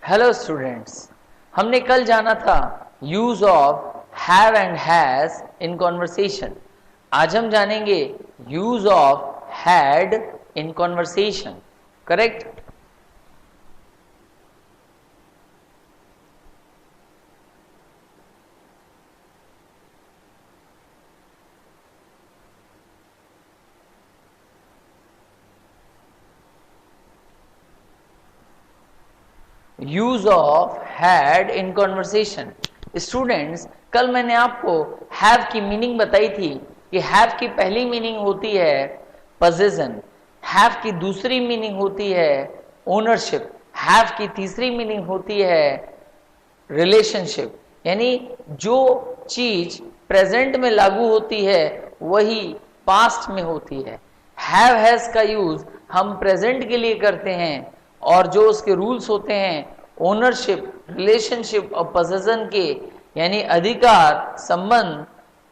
Hello students, हमने कल जाना था use of have and has in conversation. आज हम जानेंगे use of had in conversation. Correct? Use of had in conversation. Students, कल मैंने आपको हैव की मीनिंग बताई थी कि हैव की पहली मीनिंग होती है पोजेशन, हैव की दूसरी मीनिंग होती है ओनरशिप, हैव की तीसरी मीनिंग होती है रिलेशनशिप। यानी जो चीज प्रेजेंट में लागू होती है वही पास्ट में होती है। हैव हैज का यूज हम प्रेजेंट के लिए करते हैं और जो उसके रूल्स होते हैं ओनरशिप, रिलेशनशिप और पोजेशन के, यानी अधिकार, संबंध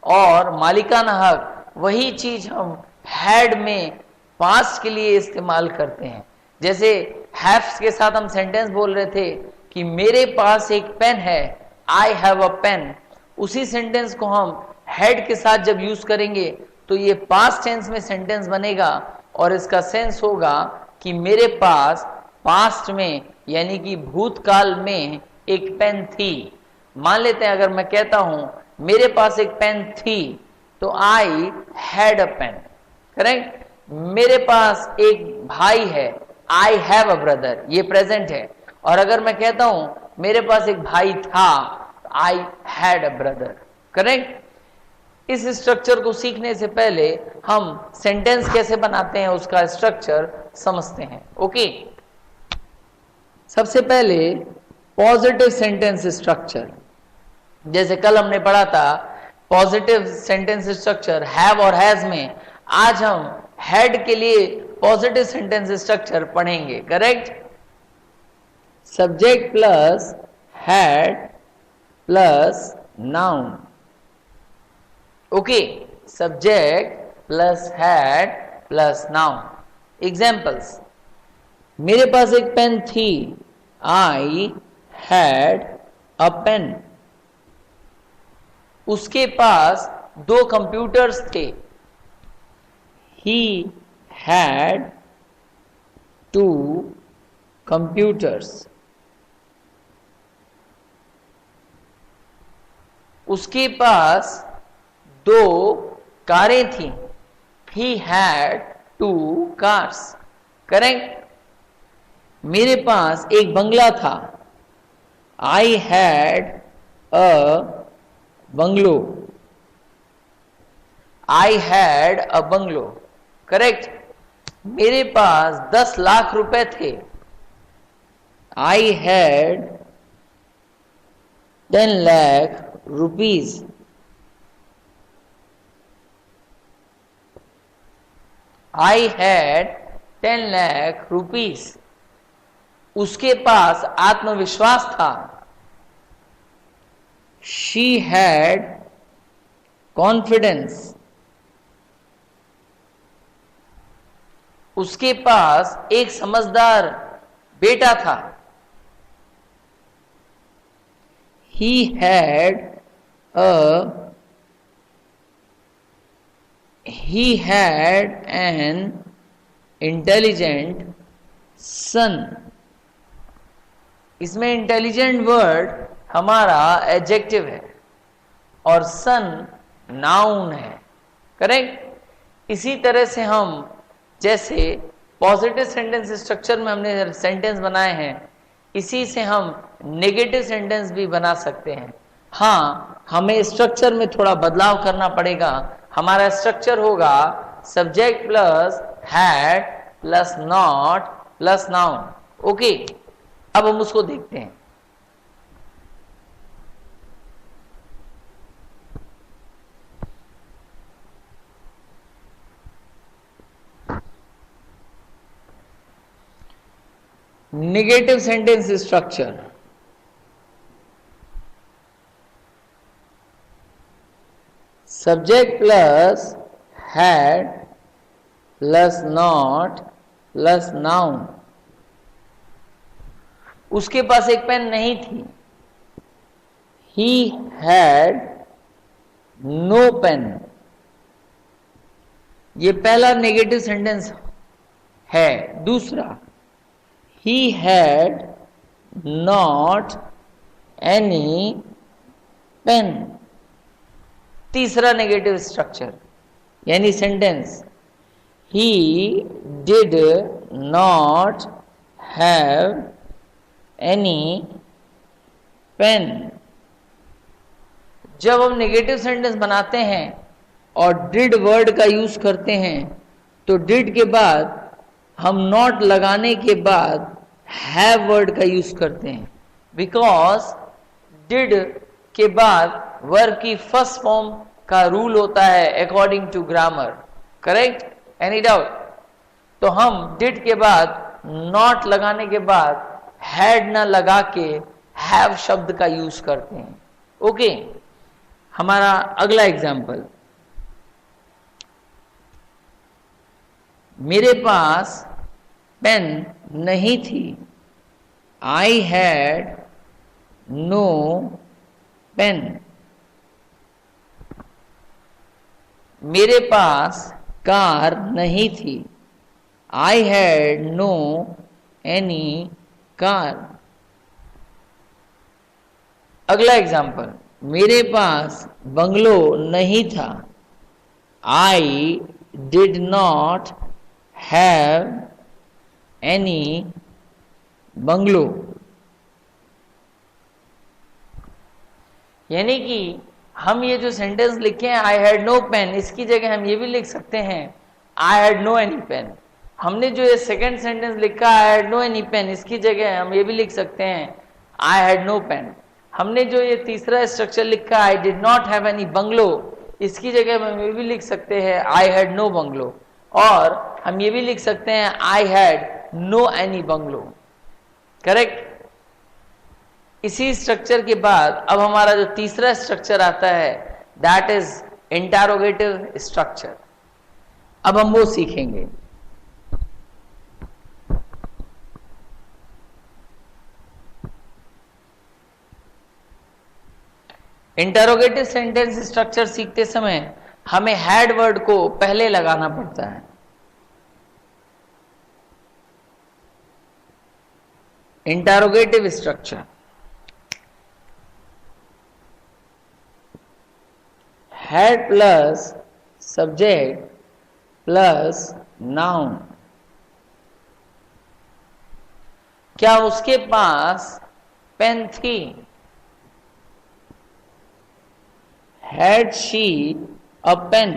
और मालिकाना हक, वही चीज हम हैड में पास्ट के लिए इस्तेमाल करते हैं। जैसे हैव्स के साथ हम सेंटेंस बोल रहे थे कि मेरे पास एक पेन है, आई हैव अ पेन। उसी सेंटेंस को हम हैड के साथ जब यूज करेंगे तो ये पास्ट टेंस में सेंटेंस बनेगा और इसका सेंस होगा कि मेरे पास पास्ट में यानी कि भूतकाल में एक पेन थी। मान लेते हैं अगर मैं कहता हूं मेरे पास एक पेन थी तो I had a pen. Correct? मेरे पास एक भाई है, आई हैव अ ब्रदर, ये प्रेजेंट है। और अगर मैं कहता हूं मेरे पास एक भाई था, आई हैड अ ब्रदर। करेक्ट? इस स्ट्रक्चर को सीखने से पहले हम सेंटेंस कैसे बनाते हैं उसका स्ट्रक्चर समझते हैं। ओके? सबसे पहले पॉजिटिव सेंटेंस स्ट्रक्चर, जैसे कल हमने पढ़ा था पॉजिटिव सेंटेंस स्ट्रक्चर हैव और हैज में। आज हम हैड के लिए पॉजिटिव सेंटेंस स्ट्रक्चर पढ़ेंगे। Correct? Subject plus had plus noun. Okay, subject plus had plus noun. Examples, मेरे पास एक पेन थी, आई हैड अ पेन। उसके पास 2 कंप्यूटर्स थे, ही हैड 2 कंप्यूटर्स। उसके पास 2 कारें थी, ही हैड 2 कार्स। करेक्ट? मेरे पास एक बंगला था, आई had a bungalow. I had a bungalow. Correct? मेरे पास 10 लाख रुपए थे, I had 10 lakh rupees. I had 10 lakh rupees. उसके पास आत्मविश्वास था, शी हैड कॉन्फिडेंस। उसके पास एक समझदार बेटा था, he had an intelligent son। इसमें इंटेलिजेंट वर्ड हमारा एडजेक्टिव है और सन नाउन है। करेक्ट? इसी तरह से हम जैसे पॉजिटिव सेंटेंस स्ट्रक्चर में हमने सेंटेंस बनाए हैं, इसी से हम नेगेटिव सेंटेंस भी बना सकते हैं। हाँ, हमें स्ट्रक्चर में थोड़ा बदलाव करना पड़ेगा। हमारा स्ट्रक्चर होगा subject plus had plus not plus noun. Okay, अब हम उसको देखते हैं। Negative sentence structure, subject plus had plus not plus noun. उसके पास एक पेन नहीं थी। He had no pen। ये पहला नेगेटिव सेंटेंस है। दूसरा, he had not any pen। तीसरा नेगेटिव स्ट्रक्चर यानी sentence, he did not have any pen। जब हम नेगेटिव सेंटेंस बनाते हैं और डिड वर्ड का यूज करते हैं तो डिड के बाद हम नॉट लगाने के बाद हैव वर्ड का यूज करते हैं, बिकॉज डिड के बाद वर्ब की फर्स्ट फॉर्म का रूल होता है according to grammar. Correct? Any doubt? तो हम डिड के बाद नॉट लगाने के बाद हैड ना लगा के हैव शब्द का यूज करते हैं। ओके, हमारा अगला एग्जाम्पल, मेरे पास पेन नहीं थी। I had no pen. मेरे पास कार नहीं थी। I had no any car. अगला एग्जाम्पल, मेरे पास बंगलो नहीं था। I did not have any bungalow. यानी कि हम ये जो सेंटेंस लिखे हैं आई हैड नो पेन, इसकी जगह हम ये भी लिख सकते हैं I had no any pen. हमने जो ये सेकंड सेंटेंस लिखा I had no any pen, इसकी जगह हम ये भी लिख सकते हैं आई हैड नो पेन। हमने जो ये तीसरा स्ट्रक्चर लिखा आई did not have any bungalow, इसकी जगह हम ये भी लिख सकते हैं आई हैड नो बंगलो। और हम ये भी लिख सकते हैं I had no any bungalow. Correct? इसी स्ट्रक्चर के बाद अब हमारा जो तीसरा स्ट्रक्चर आता है दैट इज इंटरोगेटिव स्ट्रक्चर। अब हम वो सीखेंगे। इंटरोगेटिव सेंटेंस स्ट्रक्चर सीखते समय हमें हैड वर्ड को पहले लगाना पड़ता है। Interrogative structure, had plus subject plus noun. क्या उसके पास पेन थी? Had she a pen?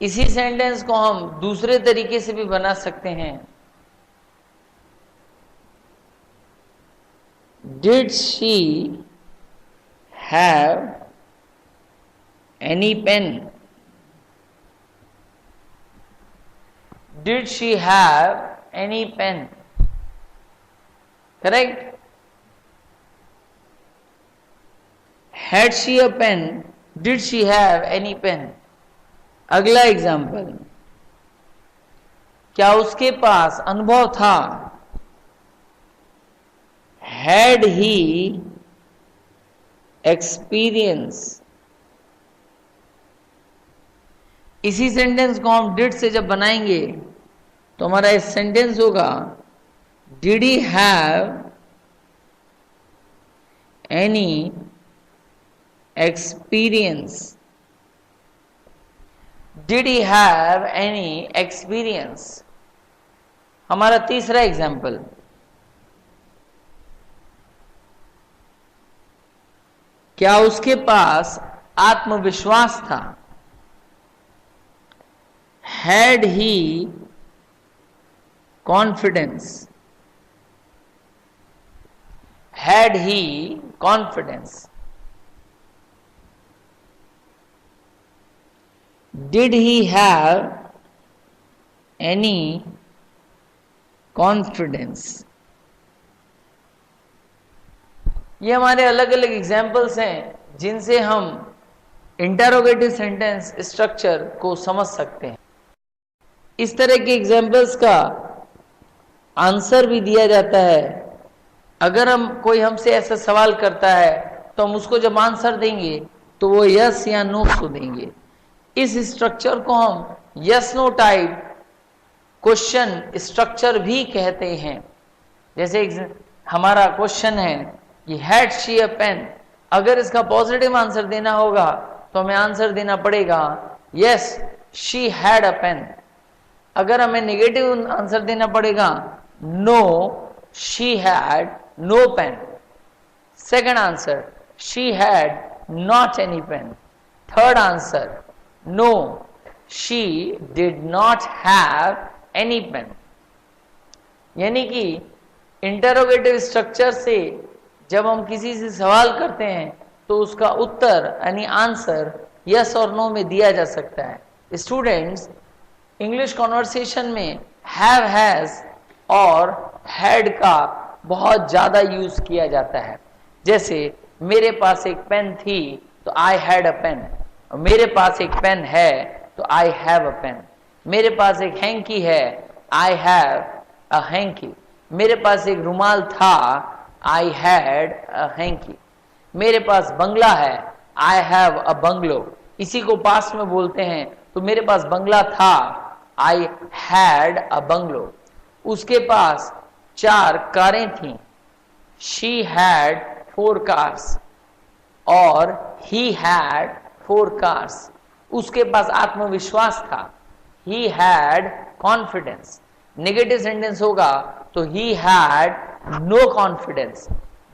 इसी सेंटेंस को हम दूसरे तरीके से भी बना सकते हैं। Did she have any pen? Did she have any pen? Correct? Had she a pen? Did she have any pen? अगला एग्जाम्पल, क्या उसके पास अनुभव था? Had he experience? इसी सेंटेंस को हम डिड से जब बनाएंगे तो हमारा इस सेंटेंस होगा Did he have any experience? Did he have any experience? हमारा तीसरा एग्जाम्पल, क्या उसके पास आत्मविश्वास था? Had he confidence? Had he confidence? Did he have any confidence? ये हमारे अलग अलग एग्जाम्पल्स हैं जिनसे हम इंटरोगेटिव सेंटेंस स्ट्रक्चर को समझ सकते हैं। इस तरह के एग्जाम्पल्स का आंसर भी दिया जाता है। अगर कोई हमसे ऐसा सवाल करता है तो हम उसको जब आंसर देंगे तो वो यस या नो को देंगे। इस स्ट्रक्चर को हम yes no type question structure भी कहते हैं। जैसे हमारा क्वेश्चन है कि हैड शी अ पेन, अगर इसका पॉजिटिव आंसर देना होगा तो हमें आंसर देना पड़ेगा yes she had a pen. अगर हमें नेगेटिव आंसर देना पड़ेगा no she had no pen. Second answer she had not any pen. Third answer no she did not have any pen. यानी कि इंटरोगेटिव स्ट्रक्चर से जब हम किसी से सवाल करते हैं तो उसका उत्तर यानी आंसर यस और नो में दिया जा सकता है। स्टूडेंट्स, इंग्लिश कॉन्वर्सेशन में हैव, हैज और हैड का बहुत ज्यादा यूज किया जाता है। जैसे मेरे पास एक पेन थी तो आई हैड अ पेन, मेरे पास एक पेन है तो आई हैव अ पेन, मेरे पास एक हैंकी है आई हैव अ हैंकी, मेरे पास एक रुमाल था आई हैड अ हैंकी, मेरे पास बंगला है आई हैव अ बंगलो। इसी को पास में बोलते हैं तो मेरे पास बंगला था आई हैड अ बंगलो। उसके पास 4 कारें थीं, शी हैड 4 कार्स और ही हैड 4 कार्स। उसके पास आत्मविश्वास था, he had confidence. Negative sentence होगा तो he had no confidence.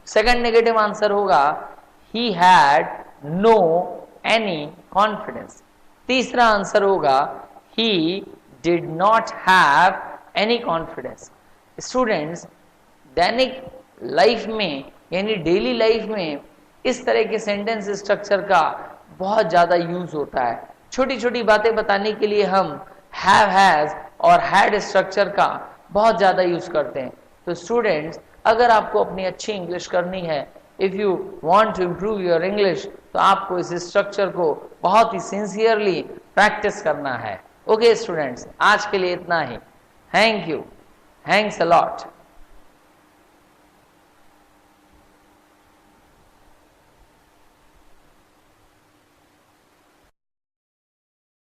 Second negative answer होगा he had no any confidence. तीसरा आंसर होगा he did not have any confidence. Students, दैनिक लाइफ में यानी डेली लाइफ में इस तरह के सेंटेंस स्ट्रक्चर का बहुत ज्यादा यूज होता है। छोटी छोटी बातें बताने के लिए हम हैव, हैज और हैड स्ट्रक्चर का बहुत ज्यादा यूज करते हैं। तो स्टूडेंट्स, अगर आपको अपनी अच्छी इंग्लिश करनी है, if you want to improve your English, तो आपको इस स्ट्रक्चर को बहुत ही सिंसियरली प्रैक्टिस करना है। ओके स्टूडेंट्स, आज के लिए इतना ही। Thank you, thanks a lot.